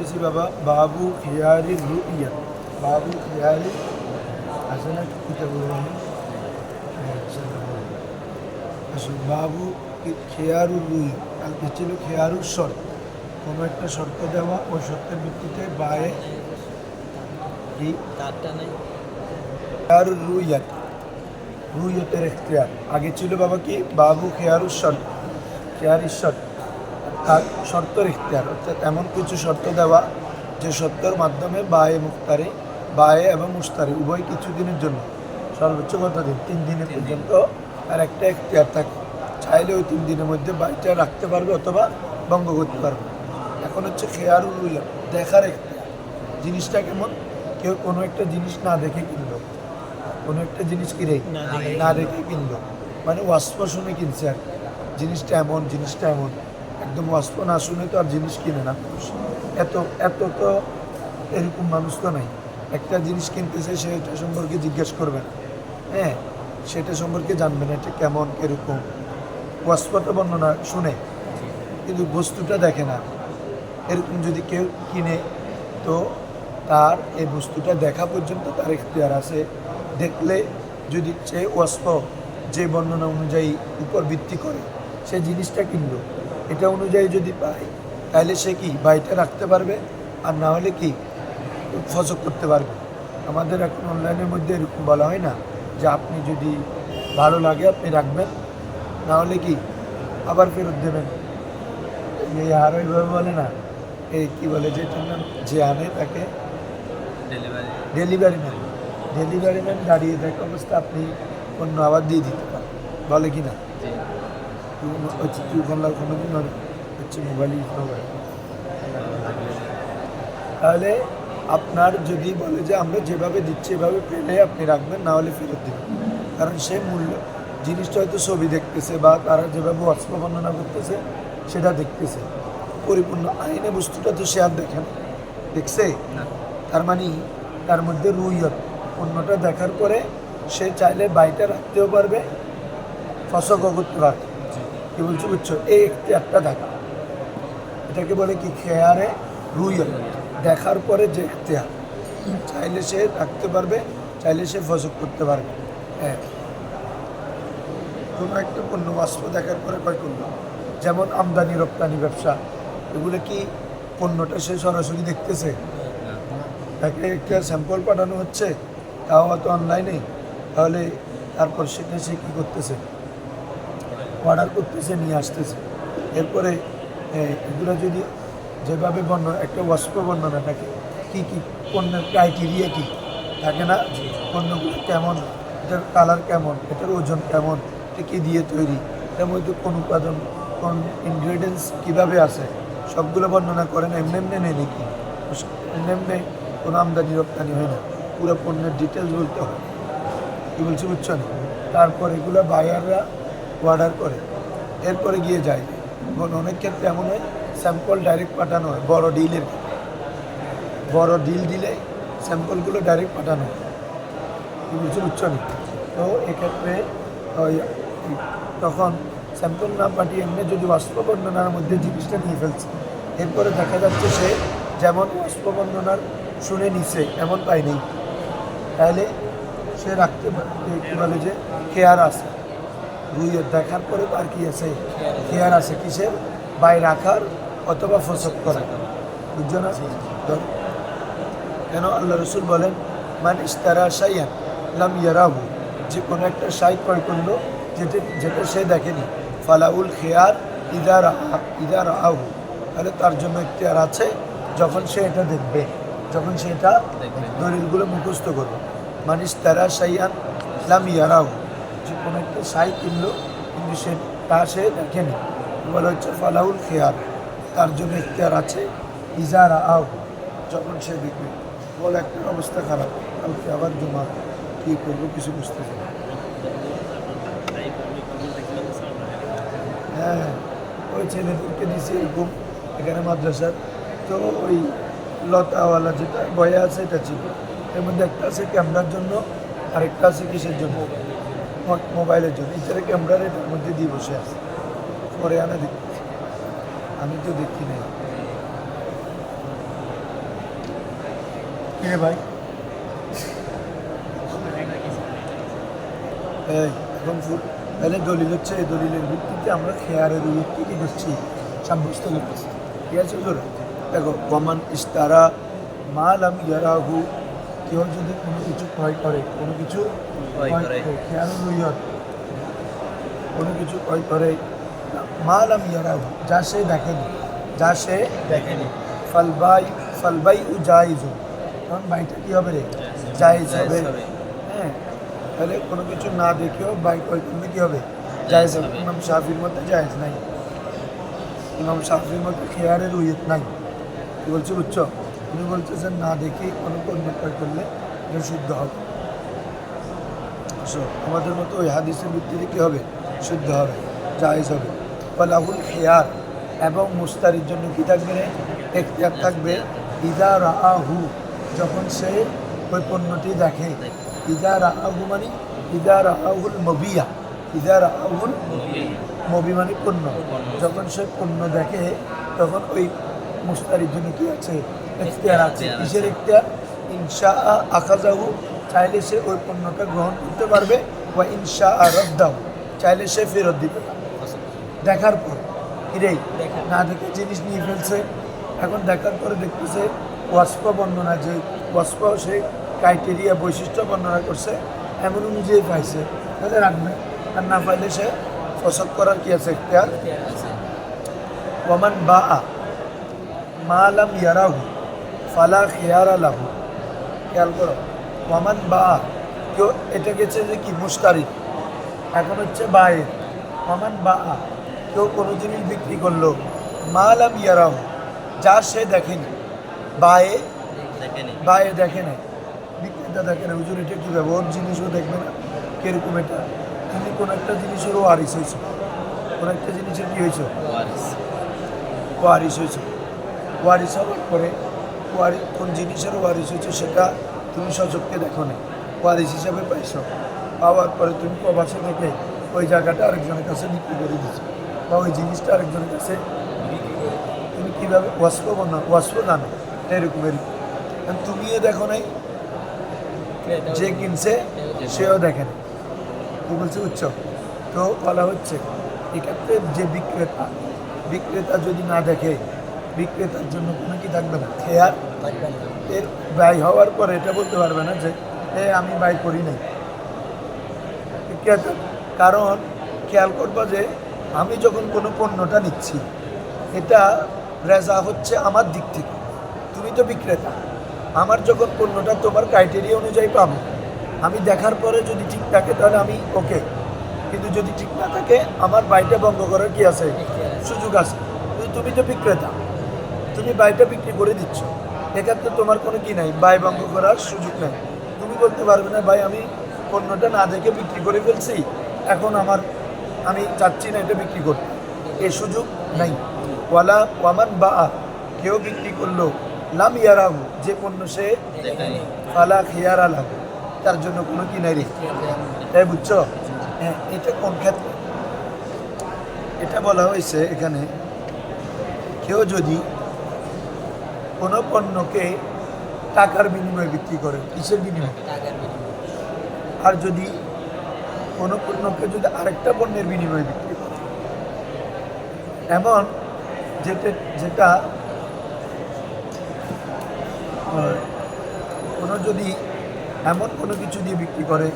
পড়তেছি বাবা বাবু খিয়ারি রুইয়া। বাবু খিয়ারি আছে না কিতাবুল আসলে বাবু খেয়ারুর রুইয়া। কালকে ছিল খেয়ারুর শর্ত, কোনো একটা শর্ত দেওয়া, ওই শর্তের ভিত্তিতে বায়ে কি খেয়ারুর রুইয়াত, রুইয়তের এখতিয়ার। আগে ছিল বাবা কি বাবু খেয়ারুর শর্ত, খেয়ারির শর্ত, তার শর্তর এখতিয়ার, অর্থাৎ এমন কিছু শর্ত দেওয়া যে শর্তের মাধ্যমে বায়ে মুখতারি, বায়ে এবং মুস্তারি উভয় কিছুদিনের জন্য, সর্বোচ্চ কত দিন, 3 দিনের পর্যন্ত আর একটা এখতিয়ার থাকে। চাইলে ওই 3 দিনের মধ্যে বাড়িটা রাখতে পারবে অথবা ভঙ্গ করতে পারবে। এখন হচ্ছে খেয়ারুল রুইয়া, দেখার এখতিয়ার। জিনিসটা কেমন, কেউ কোনো একটা জিনিস না দেখে কিনলো, কোনো একটা জিনিস কিনে না দেখে কিনলো, মানে ওয়াস্প শুনে কিনছে আর জিনিসটা এমন, জিনিসটা এমন, একদম ওয়াস্প না শুনে তো আর জিনিস কিনে না মানুষ। এত এত তো এরকম মানুষ তো নাই। একটা জিনিস কিনতেছে, সে এটা সম্পর্কে জিজ্ঞেস করবে না, হ্যাঁ, সেটা সম্পর্কে জানবে না এটা কেমন কীরকম। ওয়াস্পটা বর্ণনা শুনে কিন্তু বস্তুটা দেখে না। এরকম যদি কেউ কিনে, তো তার এই বস্তুটা দেখা পর্যন্ত তার এখতিয়ার আছে। দেখলে যদি সে ওয়াস্প যে বর্ণনা অনুযায়ী উপর ভিত্তি করে সে জিনিসটা কিনলো, এটা অনুযায়ী যদি পায় তাহলে সে কি বাড়িটা রাখতে পারবে, আর না হলে কি ফসক করতে পারবে। আমাদের এখন অনলাইনের মধ্যে এরকম বলা হয় না যে আপনি যদি ভালো লাগে আপনি রাখবেন, না হলে কি আবার ফেরত দেবেন। এই আর ওইভাবে বলে না, এই কী বলে যেটার নাম, যে আনে তাকে ডেলিভারি ম্যান। ডেলিভারি ম্যান দাঁড়িয়ে থাকা অবস্থা আপনি অন্য আবার দিয়ে দিতে পারেন, বলে কি না? হচ্ছে কোনোদিন হচ্ছে মোবাইল ইউজ করে, তাহলে আপনার যদি বলে যে আমরা যেভাবে দিচ্ছি এভাবে পেলে আপনি রাখবেন, না হলে ফেরত দেবেন। কারণ সে মূল্য জিনিসটা হয়তো ছবি দেখতেছে বা তারা যেভাবে ওয়াস্প বর্ণনা করতেছে সেটা দেখতেছে, পরিপূর্ণ আইনে বস্তুটা তো সে আর দেখেন, দেখছে। তার মানে তার মধ্যে রুইয়ত, অন্যটা দেখার পরে সে চাইলে বাড়িটা রাখতেও পারবে, ফসকও করতে পারবে। কি বলছো বুঝছো? এই একটা দেখা, এটাকে বলে কি খেয়ারে রুইয়ত, দেখার পরে যে এখতিয়ার, চাইলে সে রাখতে পারবে, চাইলে সে ফসক করতে পারবে। হ্যাঁ, কোনো একটা পণ্য বাষ্প দেখার পরে ক্রয় করলো, যেমন আমদানি রপ্তানি ব্যবসা, এগুলো কি পণ্যটা সে সরাসরি দেখতেছে, তাকে একটা স্যাম্পল পাঠানো হচ্ছে, তাও হয়তো অনলাইনে, তাহলে তারপর সেটা সে কী করতেছে, অর্ডার করতেছে, নিয়ে আসতেছে। এরপরে এগুলো যদি যেভাবে একটা ওয়াস্প বর্ণনা থাকে, কী কী পণ্যের ক্রাইটেরিয়া কী থাকে না, পণ্যগুলো কেমন, এটার কালার কেমন, এটার ওজন কেমন, এটা কী দিয়ে তৈরি, এটার মধ্যে কোন উপাদান, কোন ইনগ্রেডিয়েন্টস কীভাবে আছে, সবগুলো বর্ণনা করে না। এমনি এমনি নেই নাকি, এমনি এমনি কোনো আমদানি রপ্তানি হয় না, পুরো পণ্যের ডিটেলস বলতে হয়। কী বলছি বুঝছো না? তারপর এগুলো বায়াররা অর্ডার করে, এরপরে গিয়ে যায়। এবং অনেক ক্ষেত্রে এমন হয় স্যাম্পল ডাইরেক্ট পাঠানো হয়, বড় ডিলের, বড় ডিল দিলে স্যাম্পলগুলো ডাইরেক্ট পাঠানো হয়। কী বলছি বুঝছো না? তো এক্ষেত্রে ওই তখন স্যাম্পল না পাঠিয়ে এমনি যদি বাষ্প বর্ণনার মধ্যে জিনিসটা নিয়ে ফেলছে, এরপরে দেখা যাচ্ছে সে যেমন বাষ্প বর্ণনার শুনে নিছে এমন পায়নি, তাহলে সে রাখতে কী বলে যে খেয়ার আছে, রুইয়ের দেখার পরে আর কি আছে, খেয়ার আছে কিসের, বাই রাখার অথবা ফসক করা। বুঝছো না? কেন আল্লাহ রসুল বলেন মান ইস্তারা শাইয়ান লাম ইয়ারাহু, যে কোনো একটা শাই ক্রয় করলো যেটা সে দেখেনি, ফালাউল খেয়ার ইদার আহু, তাহলে তার জন্য এখতিয়ার আছে যখন সে এটা দেখবে, যখন সে এটা দলিলগুলো মুখস্থ করবে। মান ইস্তারা শাইয়ান লাম ইয়ারাহু, যে কোনো একটা শাই কিনলো কিন্তু সে দেখেনি, বলা হচ্ছে ফালাউল খেয়ার, তার জন্য এখতিয়ার আছে ইজারা আহু, যখন সে দেখবে। বলে একটা অবস্থা খারাপ, কালকে আবার জমা, কী করবো কিছু বুঝতেছে না। হ্যাঁ, ওই ছেলেদেরকে দিয়েছে এরকম এখানে মাদ্রাসার, তো ওই লতাওয়ালা যেটা বয়া আছে এটা ছিল, এর মধ্যে একটা আছে ক্যামেরার জন্য, আরেকটা আছে কিসের জন্য, মোবাইলের জন্য। এছাড়া ক্যামেরার এটার মধ্যে দিয়ে বসে আছে, পরে আনা দেখতেছি, আমি তো দেখি নাই। কিরে ভাই এই এখন তাহলে দলিল হচ্ছে এই দলিলের ভিত্তিতে আমরা খেয়ারের ভিত্তি কি করছি সাব্যস্ত করতেছি ঠিক আছে হুজুর দেখো কমান ইস্তারা মাল আমি ইয়ারাহু কেউ যদি কোনো কিছু ক্রয় করে কোনো কিছু খেয়ারুল রুইয়ত কোনো কিছু ক্রয় করে মাল আমি ইয়ারাহু যা সে দেখেনি ফালবাই উ জায়েজ তখন বাইটা কী হবে রে জায়েজ হবে হ্যাঁ তাহলে কোনো কিছু না দেখেও বাই ক্রয় করলে কী হবে জায়েজ হবে ইমাম শাফির মধ্যে জায়েজ নাই ইমাম শাফির মধ্যে খেয়ারের রুইয়ত নাই কী বলছে বুঝছো উনি বলতেছেন না দেখেই কোনো পণ্য ক্রয় করলে এটা শুদ্ধ হবে আমাদের মতো ওই হাদিসের ভিত্তিতে কী হবে শুদ্ধ হবে জায়েজ হবে ফলাহুল খেয়ার এবং মুস্তারির জন্য কী থাকবে রে এখতিয়ার থাকবে ইদা রাআহু যখন সে ওই পণ্যটি দেখে ইদা রাআহু মানে ইদা রাআহুল মবিয়া ইদা রাআহুল মবি মানে পণ্য যখন সে পণ্য দেখে তখন ওই মুস্তারির জন্য কী আছে এখতিয়ার আছে কিসের এখতিয়ার ইনশা আখাজাহু চাইলে সে ওই পণ্যটা গ্রহণ করতে পারবে বা ইনশা রদ্দাহু চাইলে সে ফেরত দিতে পারবে দেখার পর কিরেই না দেখে জিনিস নিয়ে ফেলছে এখন দেখার পরে দেখতেছে ওয়াসফ বর্ণনা যে ওয়াসফ সে ক্রাইটেরিয়া বৈশিষ্ট্য বর্ণনা করছে এমন অনুযায়ী পাইছে তাহলে রাখবে আর না পাইলে সে ফসল করার কি আছে এখতিয়ার ওমান বা মালাম ইয়ারাহু ফালা খেয়ারা লাহু খেয়াল করো ওমান বা কেউ এটা গেছে যে কি মুস্তারিক এখন হচ্ছে বায়ের ওমান বা কেউ কোনো জিনিস বিক্রি করলো মালাম ইয়ারাহু যা সে দেখেনি বায়ে দেখে না বিক্রেতা দেখে না হুজুর এটা কী ব্যবহার জিনিসও দেখবে না কীরকম এটা তুমি কোনো একটা জিনিসেরও ওয়ারিস হয়েছে কোনো একটা জিনিসের কী হয়েছে ওয়ারিস হয়েছে ওয়ারিস হওয়ার পরে কোন জিনিসের ওয়ারিস হয়েছে সেটা তুমি সচক্ষে দেখো না ওয়ারিস হিসাবে পাইছো পাওয়ার পরে তুমি প্রবাসে থেকে ওই জায়গাটা আরেকজনের কাছে বিক্রি করে দিচ্ছ বা ওই জিনিসটা আরেকজনের কাছে তুমি কীভাবে ওয়াসফ জানো এরকমের তুমিও দেখো নাই যে কিনছে সেও দেখে না কী বলছে বুঝছ তো বলা হচ্ছে এক্ষেত্রে যে বিক্রেতা যদি না দেখে বিক্রেতার জন্য কোনো কি থাকবে না খেয়ার এর ব্যয় হওয়ার পরে এটা বলতে পারবে না যে আমি ব্যয় করি নাই বিক্রেতা কারণ খেয়াল করবো যে আমি যখন কোনো পণ্যটা নিচ্ছি এটা রেজা হচ্ছে আমার দিক থেকে তুমি তো বিক্রেতা আমার যখন পণ্যটা তোমার ক্রাইটেরিয়া অনুযায়ী পাবো আমি দেখার পরে যদি ঠিক থাকে তাহলে আমি ওকে কিন্তু যদি ঠিক না থাকে আমার বাইটা বন্ধ করার কি আছে সুযোগ আছে তুমি তো বিক্রেতা তুমি বাইটা বিক্রি করে দিচ্ছ এক্ষেত্রে তোমার কোনো কি নাই বাই বন্ধ করার সুযোগ নেই তুমি বলতে পারবে না ভাই আমি পণ্যটা না দেখে বিক্রি করে ফেলছি এখন আমি চাচ্ছি না এটা বিক্রি করতে এ সুযোগ নাই ওয়ামান বা কেউ বিক্রি করলো লাম ইয়ারাহু যে পণ্য সে ফালা খিয়ারা লাহু তার জন্য কোনো কি নাই রে তাই বুঝছো হ্যাঁ এটা কোন ক্ষেত্রে এটা বলা হয়েছে এখানে কেউ যদি কোনো পণ্যকে টাকার বিনিময়ে বিক্রি করে কিসের বিনিময়ে আর যদি কোনো পণ্যকে যদি আরেকটা পণ্যের বিনিময়ে বিক্রি করে এমন যেটা কোনো যদি এমন কোনো কিছু দিয়ে বিক্রি করে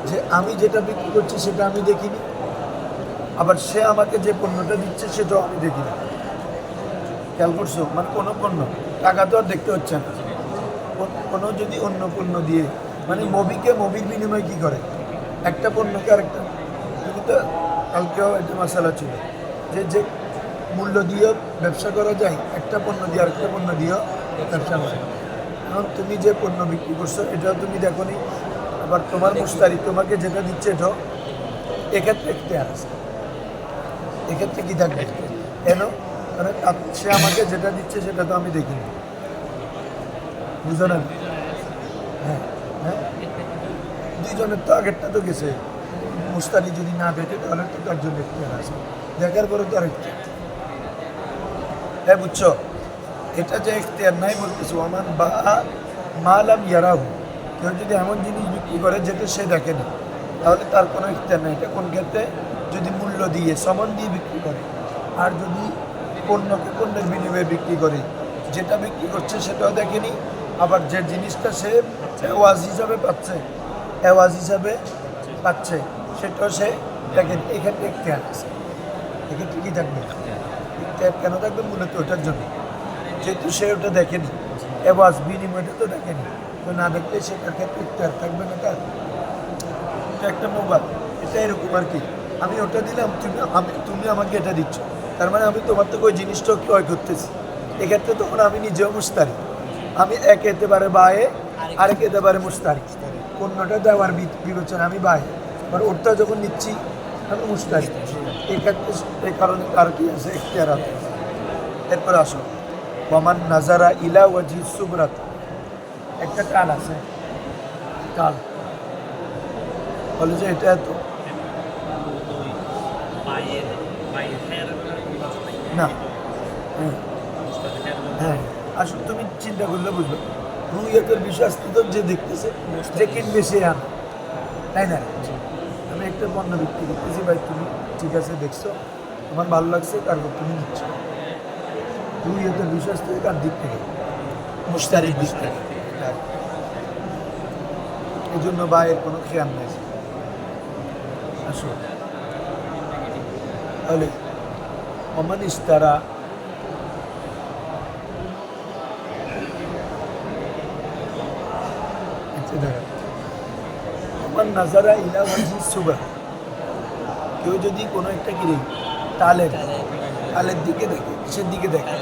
যে আমি যেটা বিক্রি করছি সেটা আমি দেখিনি আবার সে আমাকে যে পণ্যটা দিচ্ছে সেটাও আমি দেখিনি খেয়াল করছো মানে কোনো পণ্য টাকা তো আর দেখতে হচ্ছে না কোনো যদি অন্য পণ্য দিয়ে মানে মবির বিনিময়ে কী করে একটা পণ্যকে আরেকটা তুমি তো কালকেও একটা মশালা ছিল যে মূল্য দিয়েও ব্যবসা করা যায় একটা পণ্য দিয়ে আরেকটা পণ্য দিয়েও ব্যবসা করা এখন তুমি যে পণ্য বিক্রি করছো এটাও তুমি দেখো নি আবার তোমার মুস্তারি তোমাকে যেটা দিচ্ছে এটাও এক্ষেত্রে এখতিয়ার আছে এক্ষেত্রে কী থাকবে কেন মানে সে আমাকে যেটা দিচ্ছে সেটা তো আমি দেখিনি বুঝো না হ্যাঁ হ্যাঁ দুইজনের তো আগেরটা তো গেছে মুস্তারি যদি না দেখে তাহলে তো তার জন্য এখতিয়ার আছে দেখার পরে তো আরেকটা হ্যাঁ বুঝছো এটা যে এখতিয়ার নাই বলতেছো ওমান বা মালাম ইয়ারাহু, কেউ যদি এমন জিনিস বিক্রি করে যেটা সে দেখেনি, তাহলে তার কোনো ইখতিয়ার নেই। এটা কোন ক্ষেত্রে? যদি মূল্য দিয়ে সমন দিয়ে বিক্রি করে। আর যদি পণ্যকে পণ্যের বিনিময়ে বিক্রি করে, যেটা বিক্রি করছে সেটাও দেখেনি, আবার যে জিনিসটা সে এওয়াজ হিসাবে পাচ্ছে সেটাও সে দেখেন, এক্ষেত্রে ইখতিয়ার আছে। এক্ষেত্রে কি থাকবে? ইখতিয়ার কেন থাকবে? মূলত ওটার জন্য, যেহেতু সে ওটা দেখেনি, এওয়াজ বিনিময়টা তো দেখেনি, তো না দেখলে সেটার ক্ষেত্রে ইখতিয়ার থাকবে না তার। এটা একটা মোবাইল, এটা এরকম আর কি, আমি ওটা দিলাম, তুমি আমাকে এটা দিচ্ছ, তার মানে আমি তোমার থেকে ওই জিনিসটা ক্রয় করতেছি। এক্ষেত্রে তখন আমি নিজেও মুস্তারি, আমি এক এতে পারে বায়ে, আরেক এতে পারে মুস্তারি, পণ্যটা দেওয়ার বিবেচনা আমি বায়ে, আর ওরটা যখন নিচ্ছি আমি মুস্তারি। এক্ষেত্রে এই কারণে তার কি আছে? ইখতিয়ার আছে। এরপর আসো ওয়ামান নাজারা ইলা ওয়াজি সুবরাত, একটা টাল আছে, টাল বলে যে এটা এত না। হ্যাঁ আসলে তুমি চিন্তা করলে বুঝলো, রুইয়াতের বিশ্বাস তো যে দেখতেছে, যে কিনবে সে আন, তাই না? আমি একটা পণ্য বিক্রি করতেছি, ভাই তুমি ঠিক আছে দেখছো, তোমার ভালো লাগছে, তারপর তুমি নিচ্ছ। রুইয়াতের বিশ্বাস থেকে কার দিক থেকে? মুশতারির দিক থেকে। এই জন্য ভাইয়ের কোনো খেয়াল নেই। আসো তাহলে ওমান ইস্তারা, ওমান নাজারা ইলা ওয়াজি সুবরাত, কেউ যদি কোনো একটা কিনে তালের দিকে দেখে, কিসের দিকে দেখে?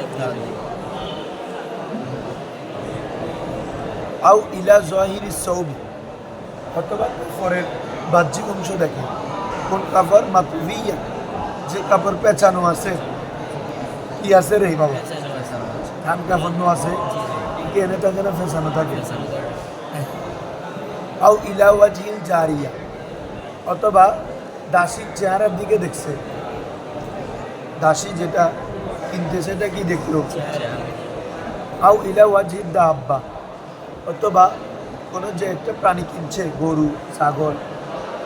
আও ইলা জাহিরি সৌবি, অথবা কাপড়ের বাহ্যিক অংশ দেখে। কোন কাপড়? মাতভিয়া, যে কাপড় পেঁচানো আছে। কি আছে রে বাবা? ধান কাপড় আছে, কি এনে থাকে না পেঁচানো থাকে। আও ইলা ওয়াজহিল জারিয়া, অথবা দাসীর চেহারার দিকে দেখছে। দাসী যেটা কিনতে সেটা কি দেখলো? আও ইলা ওয়াজহিল দাব্বা, অথবা কোনো যে একটা প্রাণী কিনছে, গরু ছাগল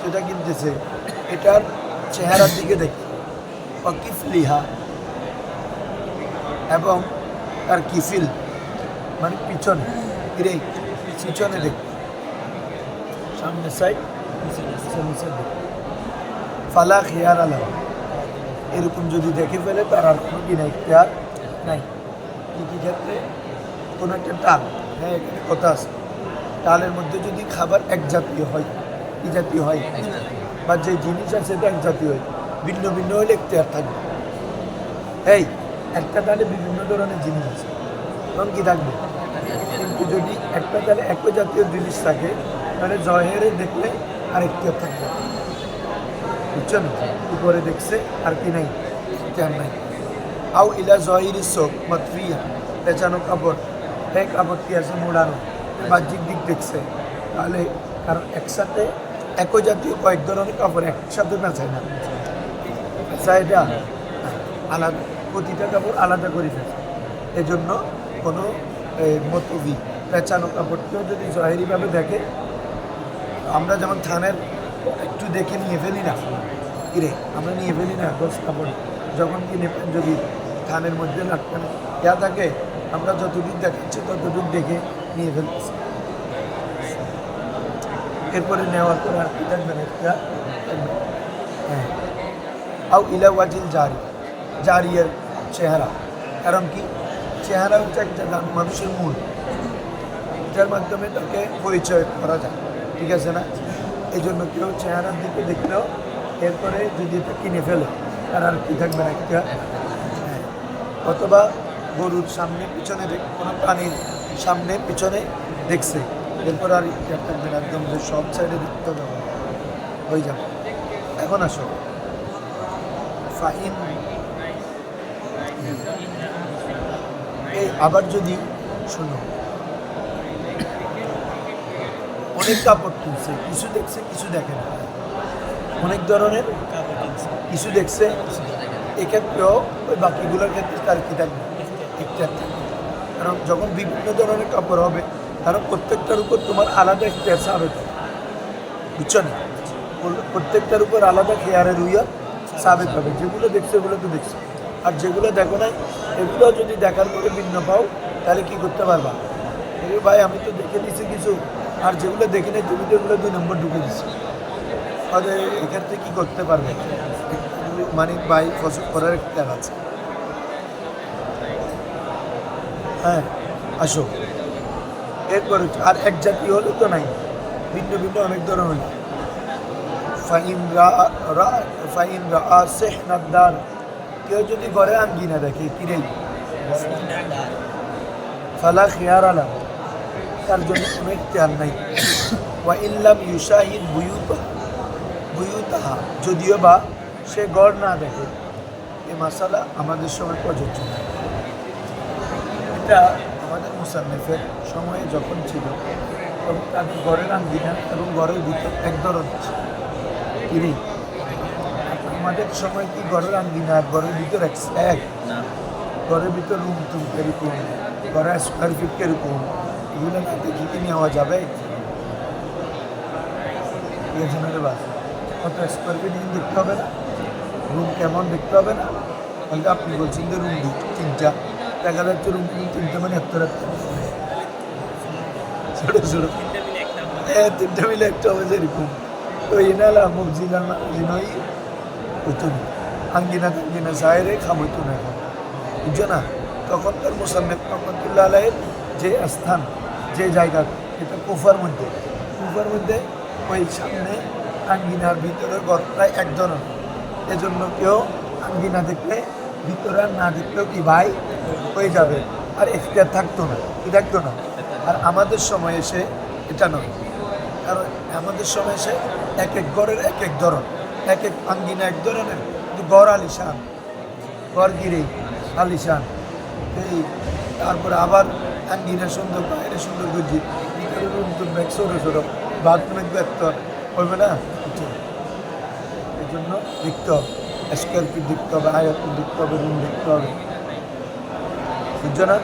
যেটা কিনতেছে, এটার চেহারার দিকে দেখে। অকিফলিহা, এবং তার কিফিল মানে পিছনে, পিছনে দেখে, সামনে সাইড ফালা খেয়ার আলাম, এরকম যদি দেখে ফেলে তার আর কোনো কি নাই, খেয়ার নাই। কী কী ক্ষেত্রে? কোনো একটা টাল, হ্যাঁ এখানে কথা আছে, টালের মধ্যে যদি খাবার এক জাতীয় হয়, কি জাতীয় হয়, বা যে জিনিস আছে এটা এক জাতীয় হয়, ভিন্ন ভিন্ন হলে ইখতিয়ার থাকবে। এই একটা তালে বিভিন্ন ধরনের জিনিস আছে, তখন কি থাকবে? কিন্তু যদি একটা তালে একই জাতীয় জিনিস থাকে, তাহলে জহেরে দেখলে আর ইখতিয়ার থাকবে, বুঝছেন? উপরে দেখছে আর কি নাই, ইখতিয়ার নাই। আও ইলা জহিরি সোপ মাতফিয়া, পেঁচানো কাপড়, এই কাপড়টি আছে মোড়ানো, বাহ্যিক দিক দেখছে, তাহলে কারণ একসাথে একই জাতীয় কয়েক ধরনের কাপড় একসাথে পেঁচায় না, এটা আলাদা, প্রতিটা কাপড় আলাদা করে ফেলছে। এজন্য কোনো মতবি পেঁচানো কাপড়কেও যদি জহেরিভাবে দেখে, আমরা যেমন থানের একটু দেখে নিয়ে ফেলি না, কিরে আমরা নিয়ে ফেলি না দশ কাপড়, যখন কিনে যদি থানের মধ্যে লাগতেন ইয়া থাকে, আমরা যতটুকু দেখাচ্ছি ততটুকু দেখে নিয়ে ফেলতেছি। এরপরে নেওয়ার পর আর কি থাকবেন? একটা হ্যাঁ। আও ইলা ওয়াজিল জারিয়ার চেহারা, কারণ কি? চেহারা হচ্ছে একটা মানুষের মূল, যার মাধ্যমে তাকে পরিচয় করা যায়, ঠিক আছে না? এই জন্য কেউ চেহারার দিকে দেখলেও এরপরে যদি এটা কিনে ফেলে তার আর কি থাকবে না, একটা হ্যাঁ। অথবা গরুর সামনে পিছনে কোনো প্রাণীর সামনে পিছনে দেখছে, এরপর আর ইখতিয়ার থাকবে না, একদম যে সব সাইডে দেখতে হবে হয়ে যাবে। এখন আসো ফাইন, এই আবার যদি শুনো, অনেক কাপড় কিনছে, কিছু দেখছে কিছু দেখে না, অনেক ধরনের কিছু দেখছে, এক্ষেত্রেও ওই বাকিগুলোর ক্ষেত্রে তার কি থাকবে? ইখতিয়ার থাকবে। কারণ যখন বিভিন্ন ধরনের কাপড় হবে, কারণ প্রত্যেকটার উপর তোমার আলাদা ইখতিয়ার সাবেক হবে, বুঝছো না? প্রত্যেকটার উপর আলাদা খেয়ারের রুইয়া সাবেক হবে। যেগুলো দেখছো এগুলো তো দেখছো, আর যেগুলো দেখো নাই এগুলো যদি দেখার পরে ভিন্ন পাও তাহলে কি করতে পারবা? ভাই আমি তো দেখে দিছি কিছু, আর যেগুলো দেখি নাই তুমি তো এগুলো 2 নম্বর ঢুকে দিচ্ছি, তাহলে এখান থেকে কী করতে পারবে? মানে ভাই ফসল করার একটা আছে। হ্যাঁ আসো, এরপরে আর এক জাতি হলে তো নাই, ভিন্ন ভিন্ন অনেক ধরনের। কেউ যদি ঘরে আঙ্গিনা দেখে কিরেই ফালা খেয়ার আলাম, তার জন্য কোনো ইখতিয়ার নাই। ওয়া ইল্লাম ইউশাহিদ বুয়ুতাহা, যদিও বা সে গড় না দেখে। এ মাসালা আমাদের সময় প্রযোজ্য না। এটা আমাদের মুসান্নিফের সময়ে যখন ছিল তখন তাদের ঘরের আঙ্গিনা এবং ঘরের ভিতর এক ধরনের ছিল। কিনি আমাদের সময় কি ঘরের আঙ্গিনা আর ঘরের ভিতর এক না? ঘরের ভিতর রুম টুম কিরকম, ঘরের স্কোয়ার ফিট কিরকম, এগুলো না দেখে কি নেওয়া যাবে? এজনের বাস কত স্কোয়ার ফিট দেখতে হবে না, রুম কেমন দেখতে হবে না? তাহলে আপনি বলছেন যে রুম 3টা, দেখা যাচ্ছে রুম 3টা মানে ছোটো ছোটো, হ্যাঁ 3টা মিলে একটা হবে যেরকম। তো এনালা মুখ জিনাই হইতো না, আঙ্গিনা টাঙ্গিনা সাহেরে খামইতো না এখন, বুঝছো না? তখনকার মুসান্নিফ রহমতুল্লাহ আলাইহির যে স্থান, যে জায়গা, এটা কুফার মধ্যে ওই সামনে আঙ্গিনার ভিতরে ঘরটা এক ধরনের। এজন্য কেউ আঙ্গিনা দেখলে ভিতরে আর না দেখলেও কি ভাই হয়ে যাবে, আর ইখতিয়ার থাকতো না, কি থাকতো না। আর আমাদের সময় এসে এটা নয়, কারণ আমাদের সময় এসে এক এক ঘরের এক এক ধরন, এক এক আঙ্গিনা এক ধরনের, কিন্তু গড় আলিশান, গড় গিরে আলিশান। এই তারপরে আবার আঙ্গিনা সুন্দর, বাইরে সুন্দর করছি, ভিতরে রুম টুম ব্যাগ ছোটো ছোটো, বাথরুম এক ব্যাগ তো হইবে না। এই জন্য দেখতে হবে, স্কোয়ার ফিট দেখতে হবে, আয়াতুল দেখতে হবে, রুম দেখতে হবে, বুঝছো না?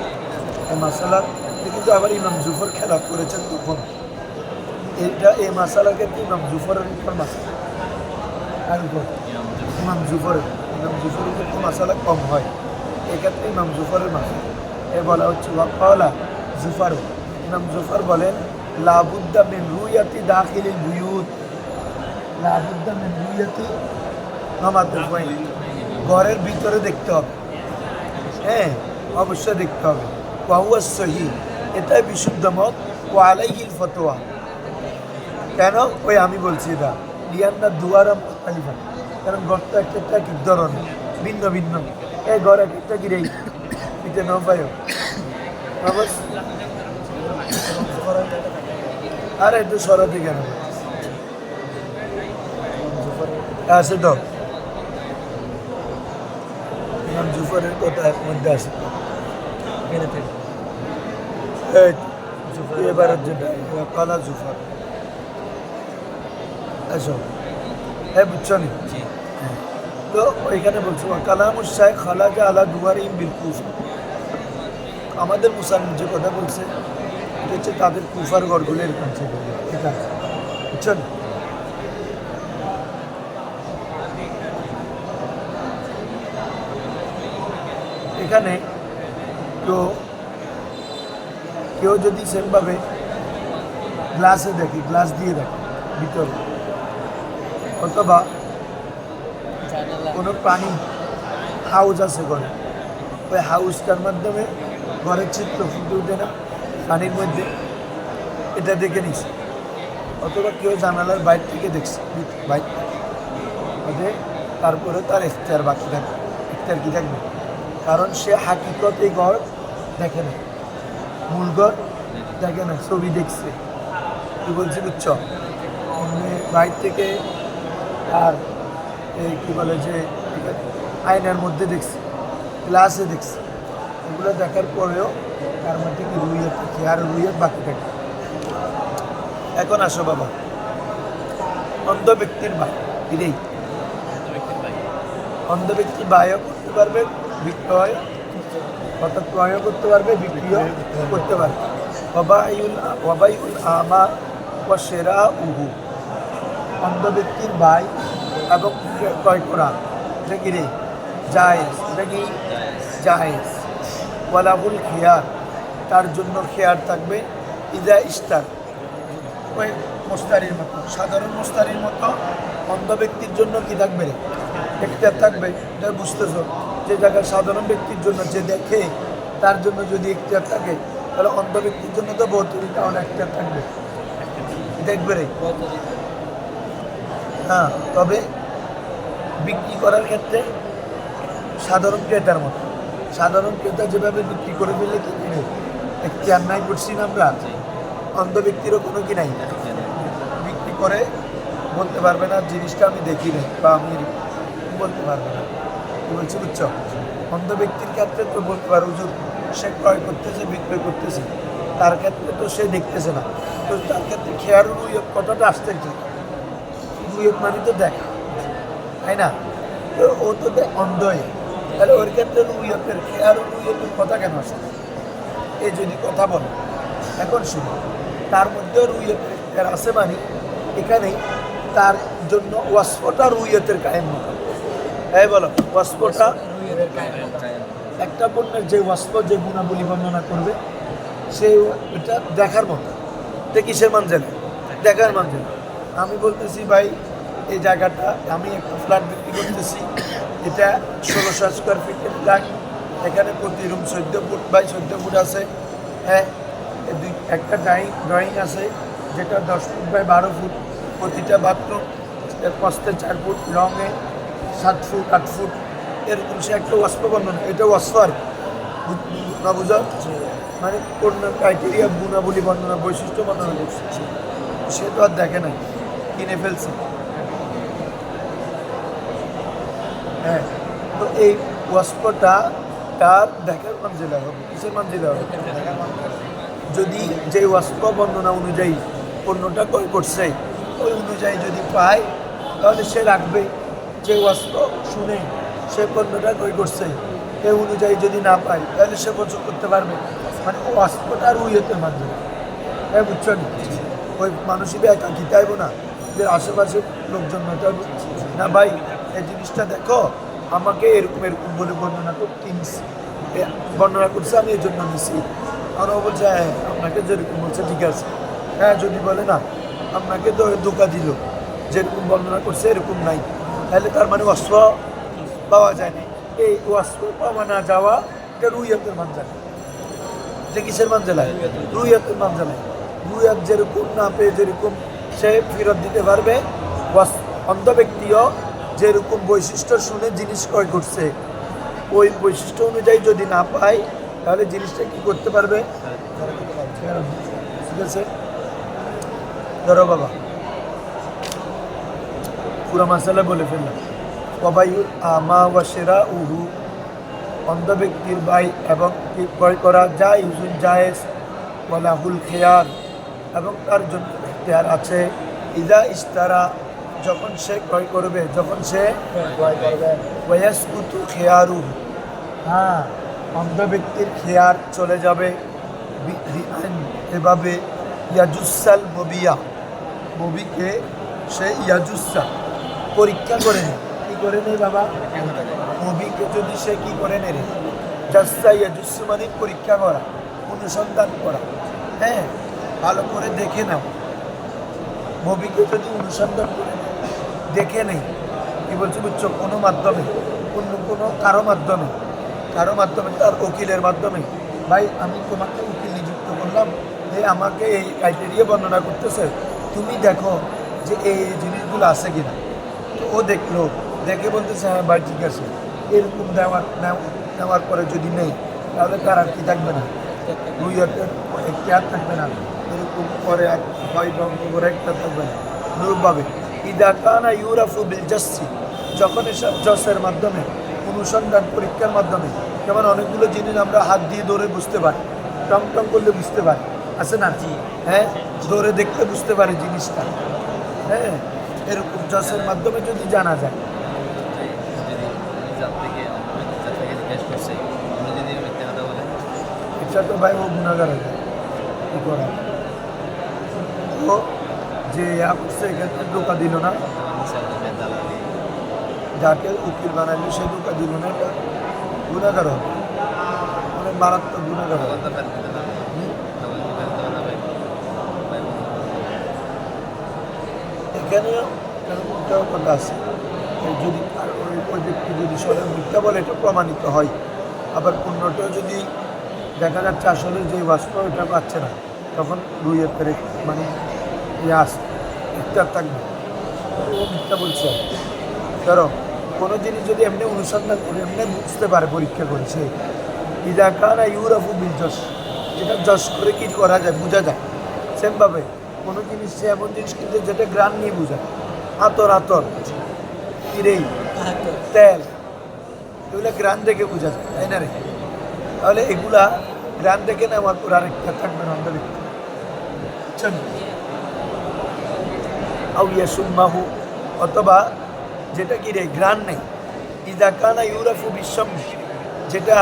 এই মাসালার কিন্তু আবার ইমাম জুফর খেলাফ করেছেন তখন। এই মাসালার ক্ষেত্রে ইমাম জুফরের উপর মাসালা, আর উপর ইমাম জুফরের ক্ষেত্রে মাসালা কম হয়, এক্ষেত্রে ইমাম জুফরের মাসালা এ বলা হচ্ছে ওয়াকালা জুফার। ইমাম জুফর বলেন লাবুদ্দা মিন রুয়াতি দাখিলিল বুয়ুত, লাবুদ্দা মিন রুয়াতি মামাতুল বাইত, ঘরের ভিতরে দেখতে হবে, হ্যাঁ অবশ্যই দেখতে হবে। ওয়া হুয়া সহিহ, এটাই বিশুদ্ধ মত। ওয়া আলাইহিল ফতোয়া, কেন? ওই আমি বলছি এটা লিয়ান্না দুয়ারা মুখতালিফা, কারণ ঘরটা একটা এক ধরনের, ভিন্ন ভিন্ন। এই ঘর এক একটা গিরেই পিঠে ন পায়, আর একটু সরাতে কেন আছে তো ইমাম জুফরের কথা এর মধ্যে আছে এবারের যেটা কালা জুফর। আসো হ্যাঁ বুঝছো নি? তো ওইখানে বলছো কালামুস শাইখ খালাজা আলা দুয়ারিহিম বিল কুফা, আমাদের মুসলমান যে কথা বলছে এটা হচ্ছে তাদের কুফার ঘরগুলো এরকম ছিল, ঠিক আছে? বুঝছেন? এখানে তো কেউ যদি সেমভাবে গ্লাসে দেখে, গ্লাস দিয়ে দেখে ভিতরে, অথবা কোনো প্রাণী হাউস আছে ঘরে, ওই হাউসটার মাধ্যমে ঘরের চিত্র ফুটে উঠে না পানির মধ্যে, এটা দেখে নিছে। অথবা কেউ জানালার বাইরে থেকে দেখছে, বাইরে ওদের, তারপরে তার ইখতিয়ার বাকি থাকবে। ইখতিয়ার কী থাকবে? কারণ সে হাকিকত এই ঘর দেখে না, মূল ঘর দেখে না, ছবি দেখছে। কি বলছি বুঝছ? বাইরে থেকে আর এই কী বলে যে আয়নার মধ্যে দেখছি, গ্লাসে দেখছি, এগুলো দেখার পরেও তার মধ্যে কি রুইয়ত থাকে, আর রুইয়ত বাকি থাকে। এখন আসো বাবা, অন্ধ ব্যক্তির ভাই, এটাই অন্ধ ব্যক্তির ভাইও করতে পারবে, বিক্রয় অর্থাৎ ক্রয়ও করতে পারবে, বিক্রিও করতে পারবে। ওয়াবাইউল আমা ওয়া শিরাউহু, অন্ধ ব্যক্তির ভাই এবং ক্রয় করা, এটা কি রে জায়েজ, এটা কি জায়েজ। ওয়ালাহুল খিয়ার, তার জন্য খেয়ার থাকবে ইজা ইস্তার, ওই মোস্তারির মতো, সাধারণ মোস্তারির মতো অন্ধ ব্যক্তির জন্য কি থাকবে রে এখতিয়ার থাকবে। এটা বুঝতেছ, যে জায়গায় সাধারণ ব্যক্তির জন্য যে দেখে তার জন্য যদি এখতিয়ার থাকে, তাহলে অন্ধ ব্যক্তির জন্য তো বহুতরিটা অনেক এখতিয়ার থাকবে, দেখবে রে। হ্যাঁ, তবে বিক্রি করার ক্ষেত্রে সাধারণ ক্রেতার মতো, সাধারণ ক্রেতা যেভাবে বিক্রি করে ফেললে কি কিনে এখতিয়ার নাই করছি না আমরা, অন্ধ ব্যক্তিরও কোনো কি নাই, বিক্রি করে বলতে পারবে না জিনিসটা আমি দেখি নাই বা আমি বলতে পারবে না। কি বলছি বুঝছো? অন্ধ ব্যক্তির ক্ষেত্রে তো বলতে পারো হুজুর সে ক্রয় করতেছে বিক্রয় করতেছে, তার ক্ষেত্রে তো সে দেখতেছে না, তো তার ক্ষেত্রে খেয়ার রুইয়ত কথাটা আসতে ঠিক, রুইয়ত মানে তো দেখা, তাই না? তো ও তো অন্ধই, তাহলে ওর ক্ষেত্রে রুইয়তের খেয়ার রুইয়তের কথা কেন আসে? এই যদি কথা বলো এখন শুনো, তার মধ্যেও রুইয়তের আছে, মানে এখানেই তার জন্য ওয়াসফটা রুইয়তের কায়েম মতো। হ্যাঁ বলো, ওয়াসফটা একটা পণ্যের যে ওয়াসফ, যে গুণাবলী বর্ণনা করবে, সে এটা দেখার মতো। এটা কিসের মানজেলে? দেখার মানজেলে। আমি বলতেছি ভাই এই জায়গাটা আমি একটা ফ্ল্যাট বিক্রি করতেছি, এটা 1600 স্কোয়ার ফিটের ফ্ল্যাট, এখানে প্রতি রুম 14 ফুট বাই 14 ফুট আছে। হ্যাঁ, একটা ড্রয়িং আছে যেটা 10 ফুট বাই 12 ফুট, প্রতিটা বাথরুম প্রস্তে 4 ফুট, রঙে 7 ফুট 8 ফুট, এরকম সে একটা ওয়াসফ বর্ণনা, এটা ওয়াসফ আর না বুঝা, মানে কোন ক্রাইটেরিয়া গুণাবলী বর্ণনা বৈশিষ্ট্য বর্ণনা করছে, সে তো আর দেখে নাই, কিনে ফেলছে। হ্যাঁ, তো এই ওয়াসফটা তার দেখার মানজিলা হবে, কিসের মানজিলা হবে? যদি যে ওয়াসফ বর্ণনা অনুযায়ী পণ্যটা ক্রয় করছে ওই অনুযায়ী যদি পায়, তাহলে সে রাখবে। যে ওয়াসফ শুনে সে পণ্যটা ক্রয় করছে এই অনুযায়ী যদি না পায়, তাহলে সে বছর করতে পারবে। মানে ওয়াসফটা আর উইয়তের মানজিলা। হ্যাঁ, বুঝছো ওই মানুষই একা খেতে আইব না, যে আশেপাশের লোকজন না ভাই এই জিনিসটা দেখো, আমাকে এরকম এরকম বলে বর্ণনা করছে, আমি এই জন্য নিছি। আর ও বলছে হ্যাঁ আপনাকে যেরকম বলছে ঠিক আছে। হ্যাঁ, যদি বলে না আপনাকে তো ধোকা দিল, যেরকম বর্ণনা করছে এরকম নাই, তাহলে তার মানে অস্ত্র পাওয়া যায় না। এই অস্ত্র পাওয়া না যাওয়া এটা রুইয়তের মানজালা। যে কিসের মানজালা? রুইয়তের মানজালা। রুইয়ত যেরকম না পেয়ে যেরকম সে ফেরত দিতে পারবে, অন্ধ ব্যক্তিও যেরকম বৈশিষ্ট্য শুনে জিনিস ক্রয় করছে ওই বৈশিষ্ট্য অনুযায়ী যদি না পায়, তাহলে জিনিসটা কি করতে পারবে? ঠিক আছে, ধরো বাবা পুরা মাসালা বলে ফেললাম। ওয়াবাইউল আমা ওয়া শিরাউহু, অন্ধ ব্যক্তির ভাই এবং ক্রয় করা জায়েজুন জায়েজ, ওয়ালাহুল খিয়ার, এবং তার জন্য ইখতিয়ার আছে, ইজা ইশতারা, যখন সে ক্রয় করবে, যখন সে ক্রয় করবে, ওয়ায়াসকুতু খিয়ারুহু, হ্যাঁ অন্ধ ব্যক্তির খেয়ার চলে যাবে এভাবে। ইয়াজুসাল মবিয়া, মবিকে সে ইয়াজুসা পরীক্ষা করে নেয়। কী করে নেয় বাবা? মবিকে যদি সে কী করে নেয় রে, জাসা ইয়াজুস মানে পরীক্ষা করা, অনুসন্ধান করা। হ্যাঁ, ভালো করে দেখে নাও। মবিকে যদি অনুসন্ধান করে দেখে নেই, কী বলছি বুঝছো, কোনো মাধ্যমে, কোনো কারো মাধ্যমে তার উকিলের মাধ্যমে, ভাই আমি তোমাকে উকিল নিযুক্ত করলাম, আমাকে এই ক্রাইটেরিয়া বর্ণনা করতেছে, তুমি দেখো যে এই জিনিসগুলো আছে কিনা। তো ও দেখলো, দেখে বলতেছে হ্যাঁ ভাই ঠিক আছে, এরকম নেওয়ার পরে যদি নেই, তাহলে তার আর কি থাকবে না, রুইয়তের এখতিয়ার থাকবে না, এরকম পরে আর হয় করে একটা থাকবে না। অনুরূপভাবে ইদা কানা ইউরাফু বিল জাসসি, যখন এসব জসের মাধ্যমে, অনুসন্ধান পরীক্ষার মাধ্যমে, যেমন অনেকগুলো জিনিস আমরা হাত দিয়ে ধরে বুঝতে পারি, টং টং করলে বুঝতে পারি, আছে না? হ্যাঁ, ধরে দেখতে বুঝতে পারি জিনিসটা। হ্যাঁ, এরকম জসের মাধ্যমে যদি জানা যায়, এটা তো ভাই ও গুণাগার হয়ে যায়। কি করা ও যে করছে এক্ষেত্রে ধোকা দিল না, যাকে উকিল বানাইলো সে ধোকা দিল না, এটা গুণাগার হবে, অনেক মারাত্মক গুণাগার হবে। এখানেও কথা আছে, যদি ওই ব্যক্তি যদি সরকার মিথ্যা বলে এটা প্রমাণিত হয়, আবার পণ্যটাও যদি দেখা যাচ্ছে আসলে যে বাষ্প ওটা পাচ্ছে না, তখন রুইয়ের পেরে মানে ইয়াস ইফতার থাকবে, ও মিথ্যা বলছে। ধরো কোনো জিনিস যদি এমনি অনুসন্ধান করে এমনি বুঝতে পারে পরীক্ষা করেছে, ইদাকানা ইউরাফু বিল যশ, যেটা যশ করে কি করা যায় বোঝা যায়। সেমভাবে কোনো জিনিস সে এমন জিনিস কিন্তু যেটা গ্রাম নিয়ে বোঝায়, আতর কিরেই তেল, এগুলো গ্রাম দেখে বোঝা যায়, তাই না রে? তাহলে এগুলা গ্রাম দেখে নেওয়ার পর আরেকটা থাকবে না অন্ধ ব্যক্তি। আউয়াসুম্মাহু, অথবা যেটা কি রে গ্রান নেই, ইদাকানা ইউরাফু বিশ্বম, যেটা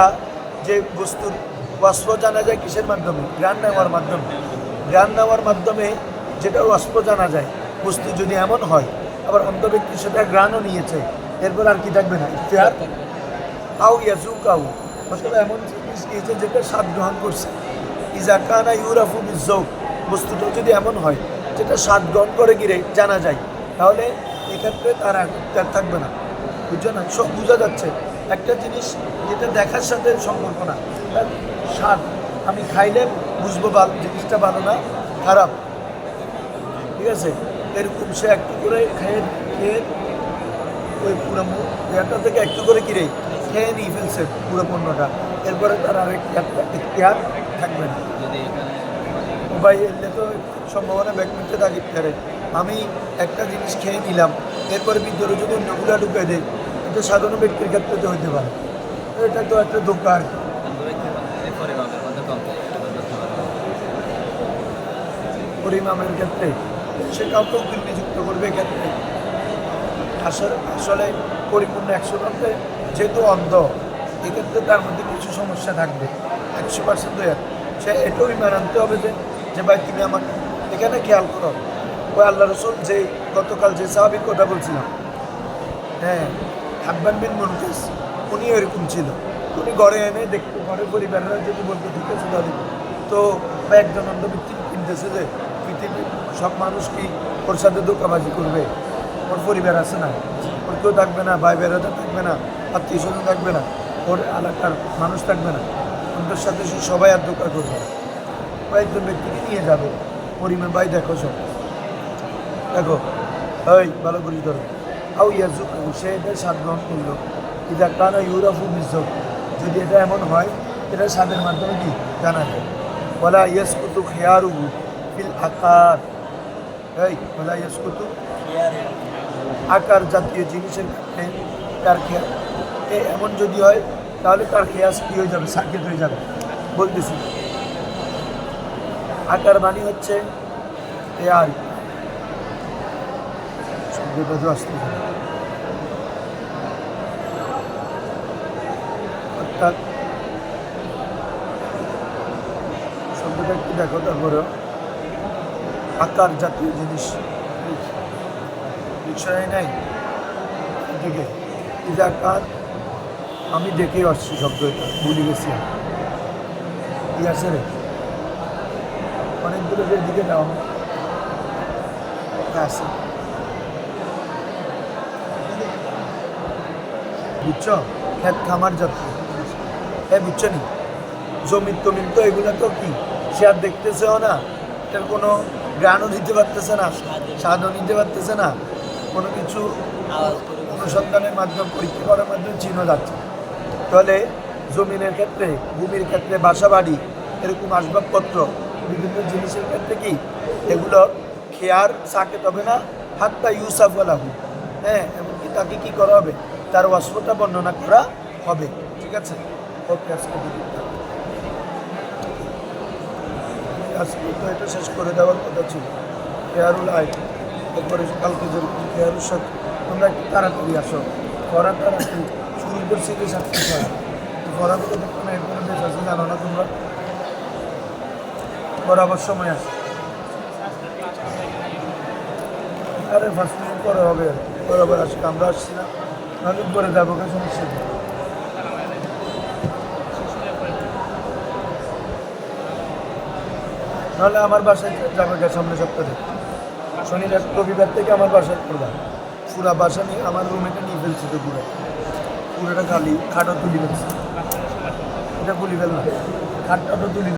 যে বস্তুর ওয়াস্প জানা যায় কিসের মাধ্যমে? গ্রান নেওয়ার মাধ্যমে। গ্রান নেওয়ার মাধ্যমে যেটা ওয়াস্প জানা যায়, বস্তু যদি এমন হয়, আবার অন্ধ ব্যক্তি সেটা গ্রানও নিয়েছে, এরপর আর কি থাকবে না ইফতিহার। আউ ইয়াজুকাউ, অথবা এমন জিনিস নিয়েছে যেটা স্বাদ গ্রহণ করছে, ইজাকানা ইউরাফু বিজৌক, বস্তুটা যদি এমন হয় যেটা স্বাদ গ্রহণ করে গিয়ে জানা যায়, তাহলে এক্ষেত্রে তার ইফতিহার থাকবে না। বুঝছো না? সব বোঝা যাচ্ছে। একটা জিনিস যেটা দেখার সাথে সম্পর্ক না, তার স্বাদ আমি খাইলে বুঝবো ভালো জিনিসটা ভালো না খারাপ, ঠিক আছে? এরকম সে একটু করে খেয়ে ওই পুরো ইয়েটা থেকে একটু করে কিনে খেয়ে নিয়ে ফেলছে পুরো পণ্যটা, এরপরে তার আরেক ইতিহার থাকবে না। মোবাইল এলে তো সম্ভাবনা ব্যাকমিটে থাকে ইতিহারে। আমি একটা জিনিস খেয়ে নিলাম, এরপরে ভিতরে যদি অন্যগুলো ঢুকে দেয়, এটা সাধারণ ব্যক্তির ক্ষেত্রে তো হতে পারে, এটা তো একটা ধোকা আর কি। পরিমামের ক্ষেত্রে সে কাউকে উকিল নিযুক্ত করবে, ক্ষেত্রে আসলে পরিপূর্ণ 100% যেহেতু অন্ধ, এক্ষেত্রে তার মধ্যে কিছু সমস্যা থাকবে 100%। সে এটাও ইমান আনতে হবে যে ভাই তুমি আমার এখানে খেয়াল করো, ওই আল্লাহ রসুল যে গতকাল যে সাহাবীর কথা বলছিলাম, হ্যাঁ হাব্বান বিন মুনকিস, উনি এরকম ছিল। উনি ঘরে এনে দেখতে, ঘরের পরিবারেরা যদি বলতে ঠিক আছে তাহলে তো একজন অন্ধ ব্যক্তি কিনতেছে যে পৃথিবীর সব মানুষ কি ওর সাথে ধোঁকাবাজি করবে? ওর পরিবার আছে না, ওর কেউ থাকবে না, ভাই বেড়াতে থাকবে না, আত্মীয় স্বজন থাকবে না, ওর এলাকার মানুষ থাকবে না, ওদের সাথে সবাই আর ধোঁকা করবে। ও একজন ব্যক্তিকে নিয়ে যাবে, পরিবার ভাই দেখো সব দেখো, ওই ভালো করি ধরো। আউ ইয়াজুক, সে এটা স্বাদ গ্রহণ করলো, এটা কানা ইউরাফু বিজক, যদি এটা এমন হয় এটা স্বাদের মাধ্যমে কি জানা যায়। বলা ইয়াসকুতু খেয়ারুহু ফিল আকার, এই বলা ইয়াসকুতু আকার জাতীয় জিনিসের ক্ষেত্রে তার খেয়াল এমন যদি হয়, তাহলে তার খেয়াস কী হয়ে যাবে? সাকেত হয়ে যাবে। বলতেছি আকার মানে হচ্ছে আর শব্দটা তো আসতে হবে, অর্থাৎ শব্দটা একটু দেখো, তারপরে আকার জাতীয় জিনিস বিষয় নাই দেখে ইজাকার, আমি দেখেই আসছি শব্দটা, ভুলে গেছি কি আছে রে, অনেকগুলো দিকে দাও আছে, বুঝছো? খেত খামার জাতীয়, হ্যাঁ বুঝছো নি? জমিন টমিন তো এগুলো তো কি সে আর দেখতেছেও না, এটার কোনো গানও দিতে পারতেছে না, স্বাদও নিতে পারতেছে না, কোনো কিছু অনুসন্ধানের মাধ্যমে পরীক্ষা করার মাধ্যমে চিহ্ন যাচ্ছে। তাহলে জমিনের ক্ষেত্রে, ভূমির ক্ষেত্রে, বাসা বাড়ি, এরকম আসবাবপত্র, বিভিন্ন জিনিসের ক্ষেত্রে কি এগুলো খেয়ার সাকেত হবে না, হাত্তা ইউসাফ আলাহু, হ্যাঁ এমনকি তাকে কী করা হবে? তার ওয়াসফটা বর্ণনা করা হবে, ঠিক আছে? ওকে, আজকে তো এটা শেষ করে দেওয়ার কথা ছিল। খেয়ারুল আয়, এরপরে কালকে যেরকম খেয়ারুর সাথে তোমরা একটু তাড়াতাড়ি আসো, পড়া তাড়াতাড়ি শুরু করছি যে 7টা ছয়, পড়াগুলো দেখো না, এরপরে বেশ আছে জানো না তোমরা। বরাবর সময় আছে। আরে 5 মিনিট পরে হবে, বরাবর আসি, আমরা আসছি না, নাহলে পরে যাবো, কোনো সমস্যা নেই। নাহলে আমার বাসায় যাবে সামনে সপ্তাহে, শনিবার রবিবার থেকে আমার বাসায় করবা। পুরা বাসা নিয়ে আমার রুমেটা নিয়ে ফেলছি তো, পুরোটা খালি, খাটও তুলি ফেলছি, এটা বলি ফেল না, খাটটা তো তুলি